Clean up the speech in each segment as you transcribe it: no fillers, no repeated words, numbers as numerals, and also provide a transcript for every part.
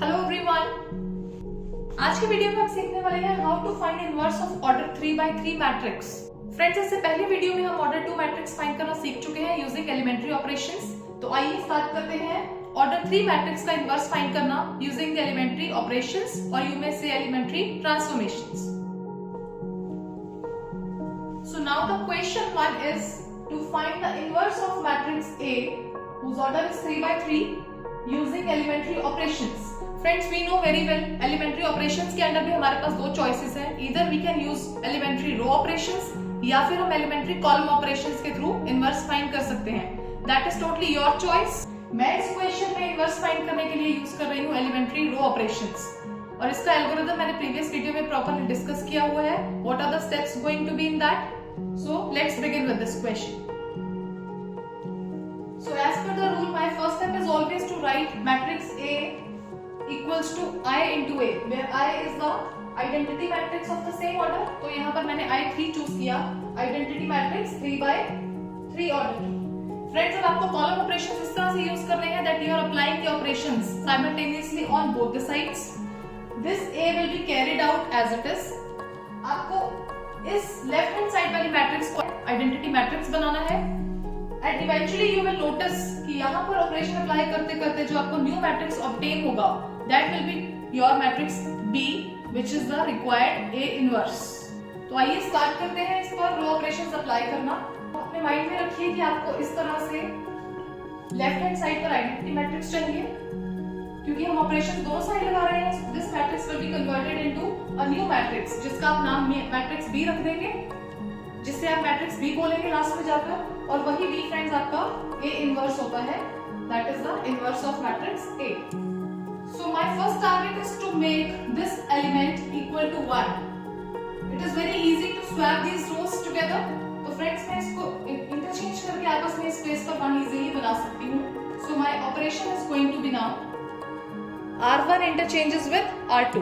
Hello everyone, आज के video में हम सीखने वाले हैं how to find inverse of order 3x3 matrix. Friends, इससे पहले वीडियो में हम ऑर्डर 2 मैट्रिक्स फाइंड करना सीख चुके हैं यूजिंग एलिमेंट्री ऑपरेशंस। तो आइए स्टार्ट करते हैं ऑर्डर 3 मैट्रिक्स का इनवर्स फाइंड करना यूजिंग द एलिमेंट्री ऑपरेशंस और you may say elementary transformations. So now the question 1 is to find the inverse of matrix A whose order is 3x3 using elementary operations. Friends, we know very well elementary operations के अंदर भी हमारे पास दो choices हैं, either we can use elementary row operations या फिर हम elementary column operations के through inverse find कर सकते हैं. That is totally your choice. मैं इस question में inverse find करने के लिए use कर रही हूँ elementary row operations और इसका algorithm मैंने previous video में properly discuss किया हुआ है. What are the steps going to be in that? So let's begin with this question. So as per the rule, my first step is always to write matrix A equals to I into A, where I is the identity matrix of the same order. तो यहाँ पर मैंने I3 choose किया, identity matrix 3x3 order. Friends, अब आपको column operations इस तरह से यूज करने हैं that you are applying the operations simultaneously on both the sides. This A will be carried out as it is. आपको इस लेफ्ट हैंड साइड वाली मैट्रिक्स को आइडेंटिटी मैट्रिक्स बनाना है and eventually you will notice कि यहाँ पर operation apply करते करते जो आपको न्यू मैट्रिक्स ऑब्टेन होगा that will be your matrix B which is the required A inverse. तो आइए स्टार्ट करते हैं इस पर रो ऑपरेशंस अप्लाई करना। अपने माइंड में रखिए कि आपको इस तरह से लेफ्ट हैंड साइड पर आइडेंटिटी मैट्रिक्स चाहिए क्योंकि हम ऑपरेशन दोनों साइड लगा रहे हैं। This matrix will be converted into a new matrix जिसका आप नाम मैट्रिक्स B रख देंगे, जिससे आप मैट्रिक्स B बोलेंगे लास्ट में जाकर और वही B फ्रेंड्स आपका A इनवर्स होता है, that is the inverse of matrix A। So my first target is to make this element equal to 1। It is very easy to swap these rows together. तो friends मैं इसको interchange करके आपस में इस place पर 1 इजीली बना सकती हूँ। So my operation is going to be now R1 interchanges with R2.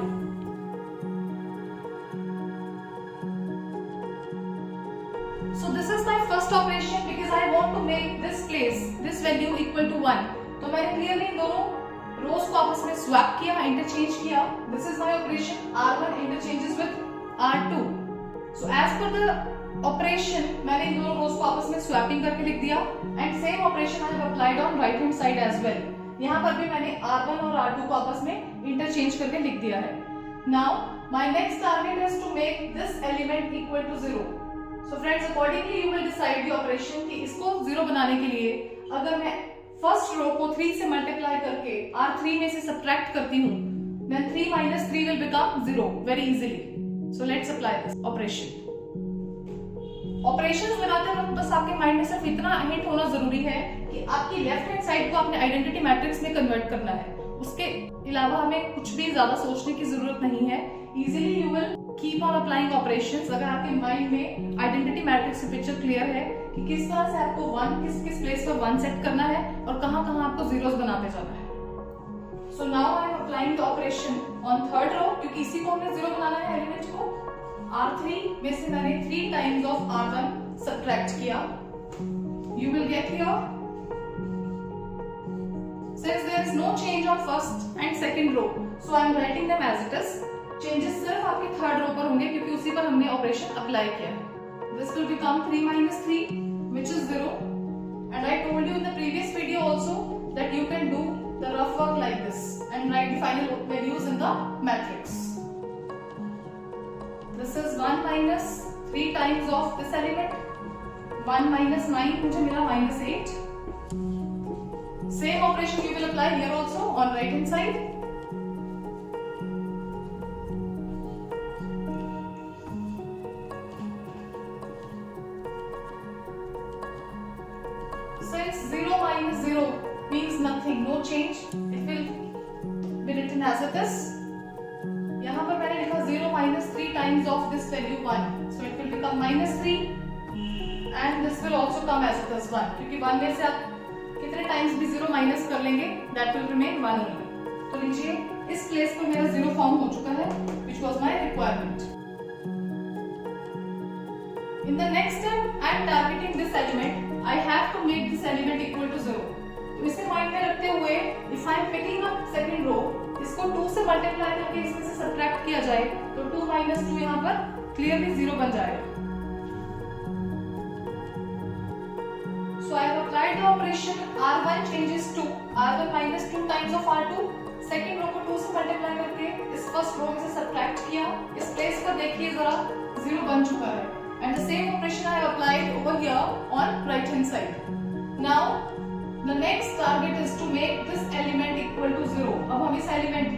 So this is my first operation because I want to make this place, this value equal to 1. तो मैंने clearly इन दोनों rows को आपस में swap किया, interchange किया. This is my operation. R1 interchanges with R2. So as per the operation, मैंने इन दोनों rows को आपस में swapping करके लिख दिया and same operation I have applied on right hand side as well. यहाँ पर भी मैंने R1 और R2 को आपस में इंटरचेंज करके लिख दिया है। Now my next target is to make this element equal to 0. So friends, accordingly you will decide the operation कि इसको 0 बनाने के लिए अगर मैं फर्स्ट रो को 3 से मल्टीप्लाई करके R3 में से सब्ट्रैक्ट करती हूँ, then 3 minus 3 will become 0 very easily. So let's apply this operation. Operations बनाते वक्त बस आपके माइंड में सिर्फ इतना हिंट होना जरूरी है कि आपकी लेफ्ट हैंड साइड को आपने आइडेंटिटी मैट्रिक्स में कन्वर्ट करना है। उसके अलावा हमें कुछ भी ज्यादा सोचने की जरूरत नहीं है। Easily you will keep on applying operations अगर आपके माइंड में आइडेंटिटी मैट्रिक्स की पिक्चर क्लियर है कि किस तरह से आपको 1 किस प्लेस पर 1 सेट करना है और कहाँ आपको जीरोस बनाते जाना है। So now I am applying the operation on third row क्योंकि इसी को हमने 0 बनाना है एलिमेंट को। R3 में से मैंने 3 times of R1 subtract किया। You will get here, since there is no change on first and second row, so I am writing them as it is. Changes सिर्फ आपके थर्ड रो पर होंगे क्योंकि उसी पर हमने ऑपरेशन अप्लाई किया है। This will become 3 minus 3, which is 0. And I told you in the previous video also that you can do the rough work like this and write the final values in the matrix. This is 1 minus 3 times of this element. 1 minus 9 मुझे मिला -8. Same operation you will apply here also on right hand side. Since 0 minus 0 means nothing, no change, it will be written as it is. यहाँ पर मैंने लिखा 0 minus 3 times of this value 1, so it will become -3 and this will also come as it is 1 क्योंकि 1 में से आप कितने times भी 0 माइनस कर लेंगे that will remain 1 only. तो लीजिए इस प्लेस पर मेरा 0 फॉर्म हो चुका है which was my requirement. In the next step I am targeting this element. I have to make this element equal to 0. तो इसे माइंड में रखते हुए if I am picking up second row, इसको मल्टीप्लाई करके इसमें से सब्ट्रैक्ट किया जाए तो 2 - 2 यहाँ पर क्लियरली 0 बन जाएगा। So I have applied the operation R1 changes to R1 minus 2 times of R2। Second row को 2 से मल्टीप्लाई करके इस फर्स्ट रो में से सब्ट्रैक्ट किया, इस प्लेस पर देखिए जरा 0 बन चुका है। And the same operation I have applied over here on right hand side. Now the next target is to make this element equal to 0। अब हम इस element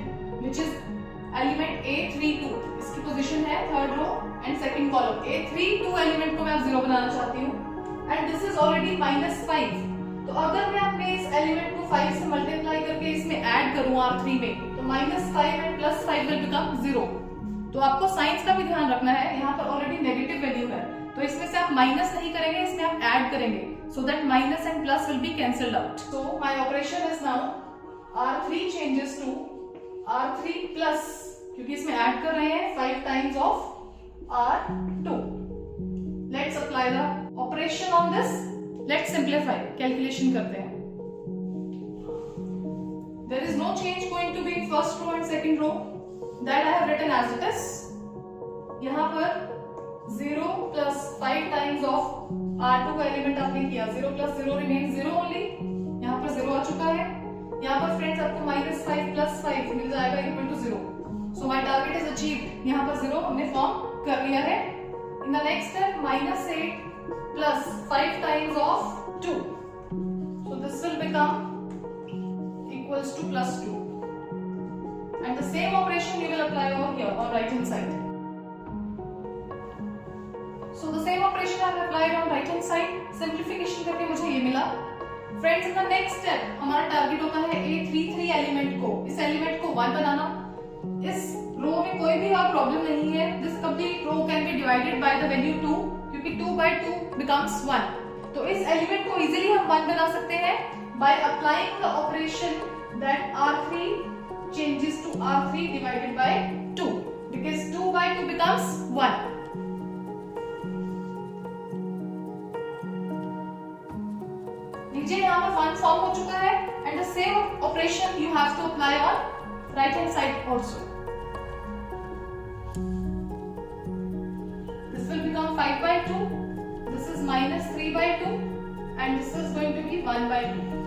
which is element A32, इसकी पोजीशन है third row and second column, A32 element को मैं अब 0 बनाना चाहती हूँ एंड दिस इज ऑलरेडी -5। तो अगर मैं अपने इस एलिमेंट को 5 से मल्टीप्लाई करके इसमें ऐड करूं R3 में तो -5 एंड +5 विल बिकम 0। तो आपको साइंस का भी ध्यान रखना है, यहाँ पर ऑलरेडी नेगेटिव वैल्यू है तो इसमें से आप माइनस नहीं करेंगे, इसमें आप ऐड करेंगे so that minus and plus will be cancelled out. So my operation is now R3 changes to R3 plus, क्योंकि इसमें ऐड कर रहे हैं 5 times of R2। Let's apply the operation on this. Let's simplify, calculation करते हैं। There is no change going to be in first row and second row, that I have written as it is. यहां पर 0 + 5 times of R2 का element आपने किया, 0 + 0 remain 0 only. यहां पर 0 आ चुका है। यहां पर फ्रेंड्स आपको -5 + 5 मिल जाएगा equal to 0। So my target is achieved. यहां पर 0 हमने फॉर्म कर लिया है। In the next step -8 plus 5 times of 2, so this will become equals to +2 and the same operation we will apply over here on right hand side। so the same operation I have applied on right hand side, simplification करके मुझे ये मिला। Friends in the next step हमारा target होता है A33 element को, इस element को 1 बनाना। इस रो में कोई भी और प्रॉब्लम नहीं है, this complete row can be divided by the value 2 क्योंकि 2/2 becomes 1। तो इस एलिमेंट को इजीली हम 1 बना सकते हैं by applying the operation that R3 changes to R3 divided by 2 because 2/2 becomes 1। नीचे यहाँ पर 1 फॉर्म हो चुका है and the same operation you have to apply on right hand side also। This will become 5/2, this is -3/2 and this is going to be 1/2।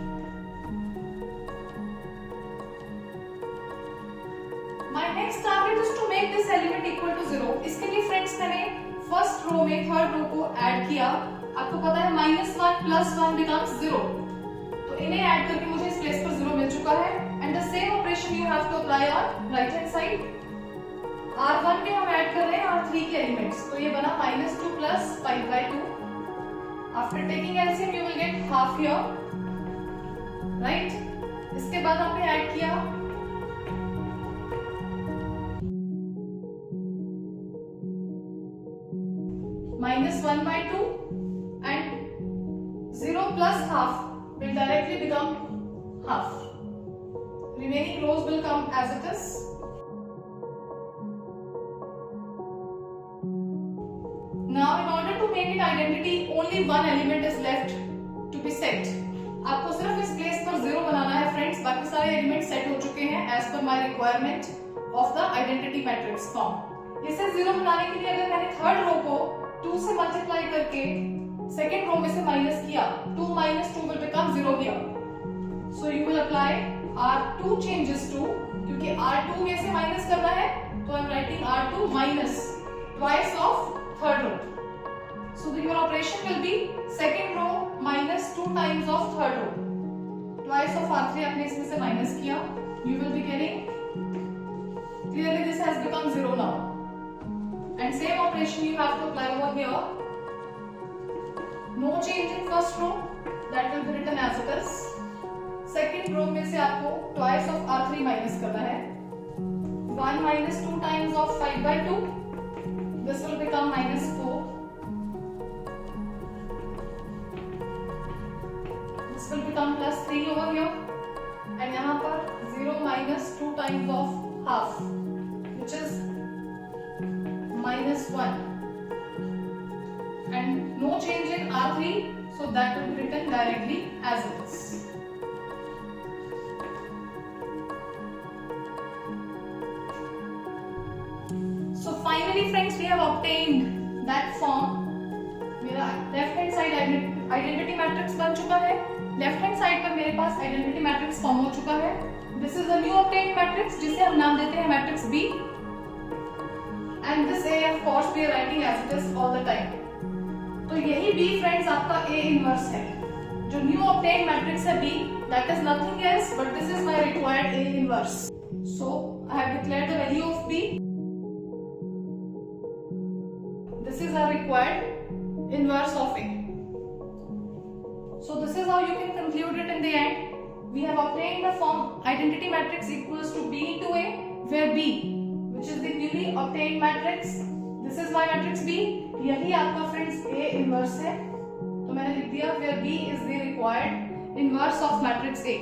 My next target is to make this element equal to 0। इसके लिए friends मैंने first row में third row को add किया। आपको पता है -1 + 1 becomes 0, तो इन्हें ऐड करके मुझे इस प्लेस पर 0 मिल चुका है and the same operation you have to apply on right hand side. R1 में हम ऐड कर रहे हैं R3 के एलिमेंट्स, तो ये बना -2 + 5/2। After taking LCM you will get half here, right. इसके बाद हमने ऐड किया -1/2 and 0 + half will directly become half। Remaining rows will come as it is। Now in order to make it identity, only one element is left to be set। आपको सिर्फ इस place पर 0 बनाना है friends, बाकी सारे element set हो चुके हैं as per my requirement of the identity matrix form। इसे 0 बनाने के लिए अगर मैंने थर्ड रो को 2 से मल्टीप्लाई करके सेकेंड रो में से माइनस किया, 2 - 2 will become 0 here। So you will apply R2 changes to, क्योंकि R2 में से माइनस करना है तो I am writing R2 minus twice of third row। So your operation will be second row minus 2 times of third row, twice of R3 आपने इसमें से minus किया, you will be getting, clearly this has become 0 now and same operation you have to apply over here। No change in first row, that will be written as it is। second row में से आपको twice of R3 minus करना है, 1 - 2 times of 5/2, this will become -4, this will become +3 over here and यहाँ पर 0 - 2 times of half which is -1 and no change in R3, so that will be written directly as it is। obtained that form, मेरा left hand side identity matrix बन चुका है, left hand side पर मेरे पास identity matrix form हो चुका है। This is a new obtained matrix जिसे हम नाम देते हैं matrix B, and this A of course we are writing as it is all the time. तो यही बी फ्रेंड्स आपका ए इनवर्स है। जो न्यू ऑब्टेन्ड मैट्रिक्स है B, that is nothing else but this is my required A inverse. So I have declared the value of B. This is our required inverse of A. So this is how you can conclude it in the end. We have obtained the form identity matrix equals to B into A, where B, which is the newly obtained matrix, this is my matrix B, यही आपका friends A inverse है। तो मैंने लिख दिया where B is the required inverse of matrix A.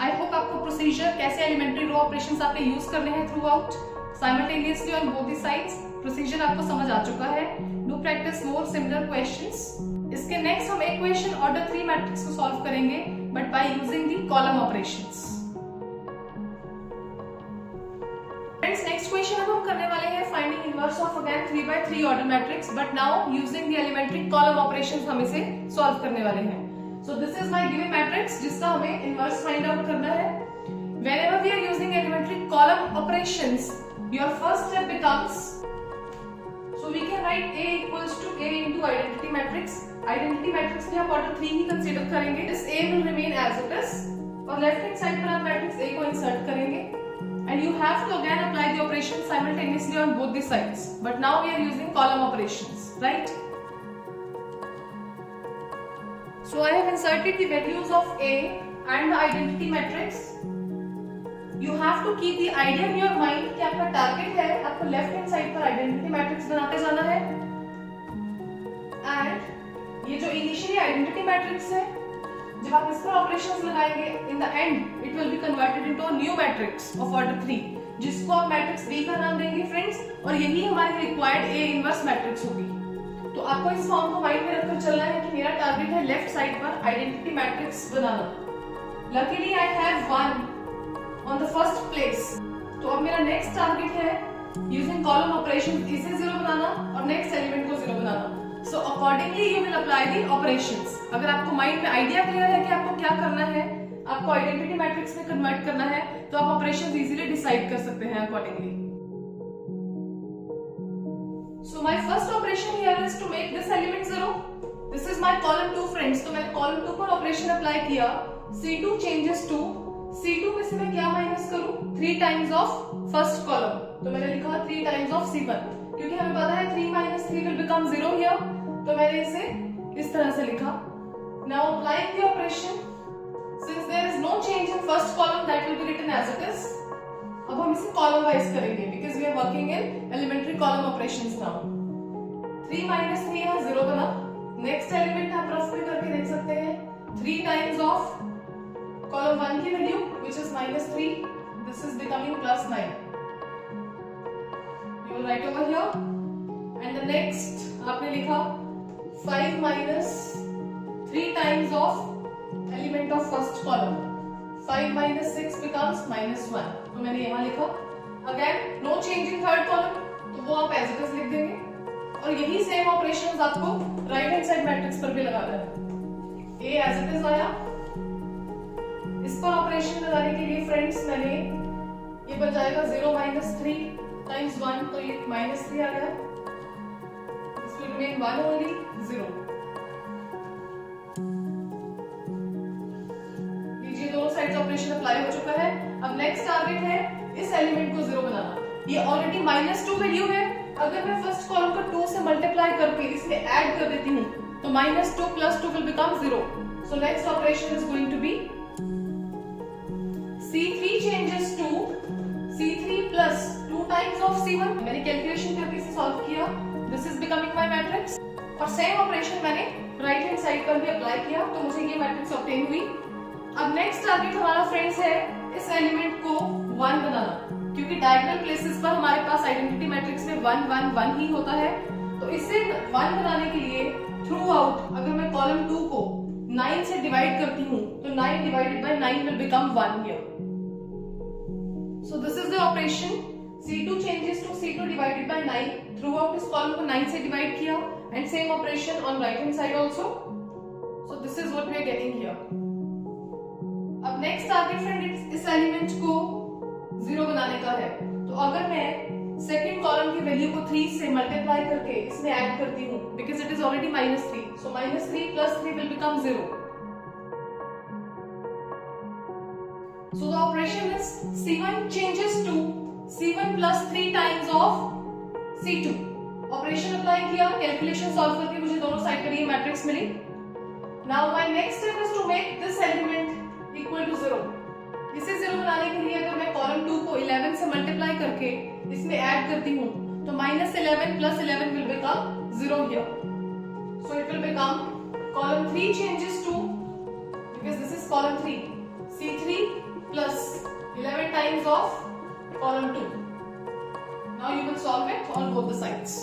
I hope आपको procedure कैसे elementary row operations आपने यूज करने हैं throughout simultaneously on both the sides, procedure आपको समझ आ चुका है। Do practice more similar questions. इसके नेक्स्ट हम इक्वेशन ऑर्डर 3 मैट्रिक्स को सॉल्व करेंगे but by using the column operations. Friends next question अब हम करने वाले हैं finding inverse of again 3x3 order matrix, but now using the elementary column operations हम इसे सॉल्व करने वाले हैं। So this is my given matrix जिसका हमें इनवर्स फाइंड आउट करना है। Whenever we are using elementary column operations, your first step becomes, so we can write A equals to A into identity matrix. Identity matrix में आप order 3 ही consider करेंगे। This A will remain as it is और left hand side पर आप matrix A को insert करेंगे and you have to again apply the operation simultaneously on both the sides. But now we are using column operations, right? So I have inserted the values of A and the identity matrix. You have to keep the idea in your mind कि आपका target है आपको left hand side पर identity matrix बनाते जाना है, and ये जो इनिशियली आइडेंटिटी मैट्रिक्स है जब आप इस पर ऑपरेशंस लगाएंगे in the end it will be converted into a new matrix of order 3 जिसको आप मैट्रिक्स बी का नाम देंगे फ्रेंड्स, और यही हमारी रिक्वायर्ड ए इनवर्स मैट्रिक्स होगी। तो आपको इस फॉर्म को माइंड में रखकर चलना है कि मेरा टारगेट है लेफ्ट साइड पर आइडेंटिटी मैट्रिक्स बनाना। Luckily I have one on the first place। तो अब मेरा नेक्स्ट टारगेट है यूजिंग कॉलम ऑपरेशन इसे 0 बनाना और नेक्स्ट एलिमेंट को 0 बनाना। So accordingly you will apply the operations. अगर आपको माइंड में आइडिया क्लियर है कि आपको क्या करना है, आपको आइडेंटिटी मैट्रिक्स में कन्वर्ट करना है, तो आप ऑपरेशंस इजीली डिसाइड कर सकते हैं accordingly. So my first operation here is to make this element 0। This is my column 2 friends. तो मैंने कॉलम 2 पर ऑपरेशन अप्लाई किया, C2 चेंजेस टू C2 में से मैं क्या माइनस करूं, 3 टाइम्स ऑफ फर्स्ट कॉलम। तो मैंने लिखा 3 टाइम्स ऑफ C1 क्योंकि हमें पता है 3 minus 3 will become 0 here, तो मैंने इसे इस तरह से लिखा। Now applying the operation, since there is no change in first column, that will be written as it is। अब हम इसे कॉलम वाइज करेंगे because we are working in elementary column operations now। 3 minus 3 यहाँ 0 बना। Next element आप rough में करके देख सकते हैं, 3 टाइम्स ऑफ column 1 की value which is -3, this is becoming +9। you will write over here and the next आपने लिखा 5 minus 3 times of element of first column, 5 minus 6 becomes -1। तो मैंने यहाँ लिखा again no change in third column, तो वो आप as it is लिख देंगे और यही सेम ऑपरेशंस आपको राइट हैंड साइड मैट्रिक्स पर भी लगाना है। A as it is आया, इस पर ऑपरेशन लगाने के लिए फ्रेंड्स मैंने ये बन जाएगा 0 minus 3 times 1, तो ये -3 आ गया। This will remain 1 only, 0। लीजिए दोनों साइड्स ऑपरेशन अप्लाई हो चुका है। अब नेक्स्ट टारगेट है इस एलिमेंट को 0 बनाना। ये ऑलरेडी -2 वैल्यू है, अगर मैं फर्स्ट कॉलम को 2 से मल्टीप्लाई करके इसमें ऐड कर देती हूँ तो -2 + 2 will become 0। So next operation is going to be C3 changes to C3 plus 2 times of C1। मैंने कैलकुलेशन करके इसे सॉल्व किया, this is becoming my matrix, और सेम ऑपरेशन मैंने राइट हैंड साइड पर भी अप्लाई किया तो मुझे ये मैट्रिक्स ऑब्टेन हुई। अब नेक्स्ट टारगेट हमारा फ्रेंड्स है इस एलिमेंट को 1 बनाना, क्योंकि डायगोनल प्लेसेस पर हमारे पास आइडेंटिटी मैट्रिक्स में 1 1 1 ही होता है। तो इसे 1 बनाने के लिए थ्रू आउट अगर मैं कॉलम 2 को 9 से डिवाइड करती हूँ तो 9 divided by 9 will become 1 here। So this is the operation C2 changes to C2 divided by 9. Throughout इस कॉलम को 9 से डिवाइड किया and same operation on right hand side also. So this is what we are getting here. अब next target friend इस element को 0 बनाने का है. तो अगर मैं सेकेंड कॉलम की वैल्यू को 3 से मल्टीप्लाई करके इसमें ऐड करती हूँ because it is already -3. So -3 plus 3 will become 0. So the operation is C1 changes to C1 plus 3 times of C2. Operation apply किया, कैलकुलेशन सॉल्व करके मुझे दोनों साइड पर ये मैट्रिक्स मिली. Now my next step is to make this element equal to 0. इसे 0 बनाने के लिए अगर मैं कॉलम 2 को 11 से मल्टीप्लाई करके इसमें ऐड करती हूँ तो -11 plus 11 will become 0 here. So it will become column 3 changes to, because this is column 3, C3 plus 11 times of column 2. Now you will solve it on both the sides.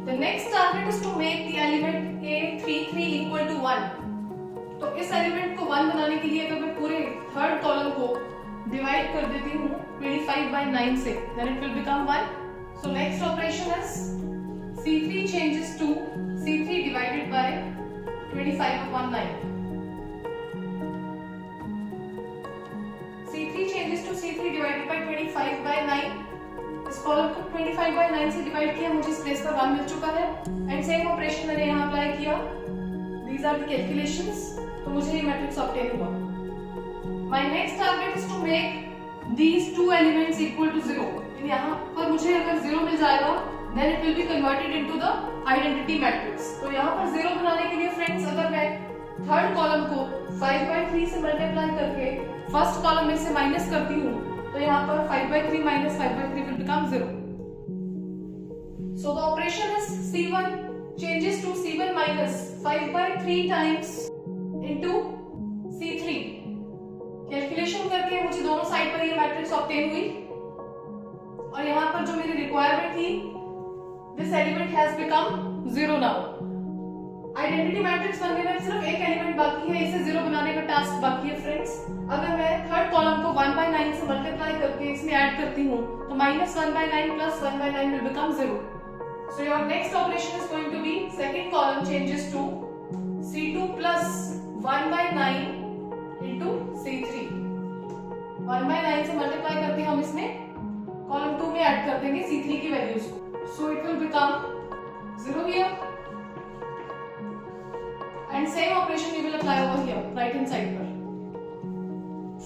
The next target is to make the element A33 equal to 1. तो इस element को 1 बनाने के लिए अगर मैं पूरे third column को डिवाइड कर देती हूँ 25 by 9 से, then it will become 1. So next operation is C3 changes to C3 divided by 25 upon 9. C3 changes to C3 divided by 25 by 9. इस कॉलम को 25 by 9 से डिवाइड किया, मुझे इस प्लेस पर 1 मिल चुका है एंड सेम ऑपरेशन मैंने यहाँ अप्लाई किया. These are the calculations. तो मुझे ये मैट्रिक्स ऑब्टेन हुआ. My next target is to make these two elements equal to 0. यहाँ पर मुझे अगर 0 मिल जाएगा then it will be converted into the identity matrix. तो यहाँ पर 0 बनाने के लिए फ्रेंड्स अगर मैं थर्ड कॉलम को 5 by 3 से मल्टीप्लाई करके फर्स्ट कॉलम में से माइनस करती हूँ तो यहाँ पर 5 by 3 minus 5 by 3 will become 0. So the operation is C1 changes to C1 minus 5 by 3 times into C3. Calculation करके मुझे दोनों साइड पर ये मैट्रिक्स ऑब्टेन हुई और यहाँ पर जो मेरी रिक्वायरमेंट थी this element has become 0 now. Identity matrix बनने में सिर्फ एक एलिमेंट बाकी है, इसे 0 बनाने का टास्क बाकी है फ्रेंड्स. अगर मैं थर्ड कॉलम को 1 by 9 से मल्टीप्लाई करके इसमें ऐड करती हूँ तो -1 by 9 plus 1 by 9 will become 0. So your next operation is going to be second column changes to C2 plus 1 by 9 into C3. 1 by 9 से मल्टीप्लाई करके हम इसमें कॉलम 2 में ऐड कर देंगे C3 की वैल्यूज को. So it will become 0 here. And same operation we will apply over here, right hand side पर.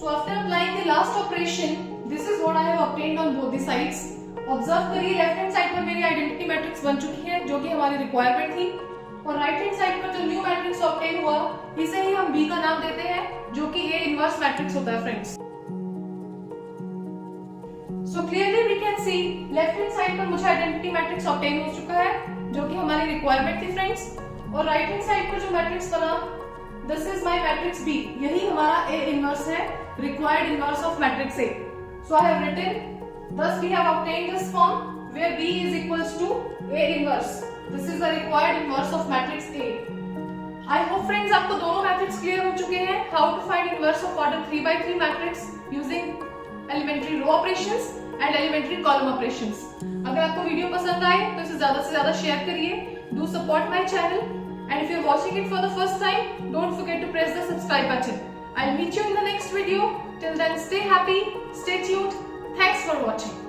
So after applying the last operation, this is what I have obtained on both the sides. Observe करिए left hand side पर मेरी identity matrix बन चुकी है जो कि हमारी रिक्वायरमेंट थी और राइट हैंड साइड पर जो न्यू मैट्रिक्स ऑब्टेन हुआ इसे ही हम B का नाम देते हैं जो कि A इनवर्स मैट्रिक्स होता है friends. So clearly we can see left hand side पर मुझे आइडेंटिटी मैट्रिक्स ऑब्टेन हो चुका है जो कि हमारी रिक्वायरमेंट थी फ्रेंड्स और राइट हैंड साइड पर जो मैट्रिक्स बना this is my matrix B. यही हमारा A इनवर्स है, required inverse of matrix A. So I have written thus we have obtained this form where B is equals to A inverse. This is the required inverse of matrix A. I hope friends आपको दोनों matrix clear हो चुके हैं. How to find inverse of order 3 by 3 matrix using elementary row operations and elementary column operations. अगर आपको video पसंद आए तो इसे ज्यादा से ज्यादा शेयर करिए. Do support my channel and if you are watching it for the first time, don't forget to press the subscribe button. I'll meet you in the next video. Till then, stay happy, stay tuned. Thanks for watching.